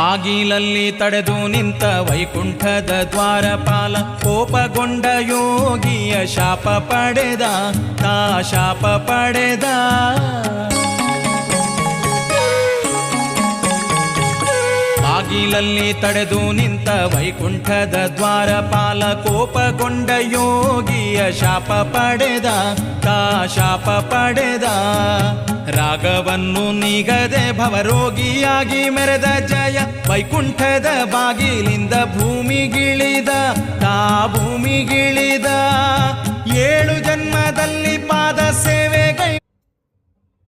ಬಾಗಿಲಲ್ಲಿ ತಡೆದು ನಿಂತ ವೈಕುಂಠದ ದ್ವಾರಪಾಲ ಕೋಪಗೊಂಡ ಯೋಗಿಯ ಶಾಪ ಪಡೆದ ತಾ ಶಾಪ ಪಡೆದ. ಬಾಗಿಲಲ್ಲಿ ತಡೆದು ನಿಂತ ವೈಕುಂಠದ ದ್ವಾರಪಾಲ ಕೋಪಗೊಂಡ ಯೋಗಿಯ ಶಾಪ ಪಡೆದ ತಾ ಶಾಪ ಪಡೆದ. ರಾಗವನ್ನು ನೀಗದೆ ಭವರೋಗಿಯಾಗಿ ಮೆರೆದ ಜಯ ವೈಕುಂಠದ ಬಾಗಿಲಿಂದ ಭೂಮಿಗಿಳಿದ ತಾ ಭೂಮಿಗಿಳಿದ. 7 ಜನ್ಮದಲ್ಲಿ ಪಾದ ಸೇವೆ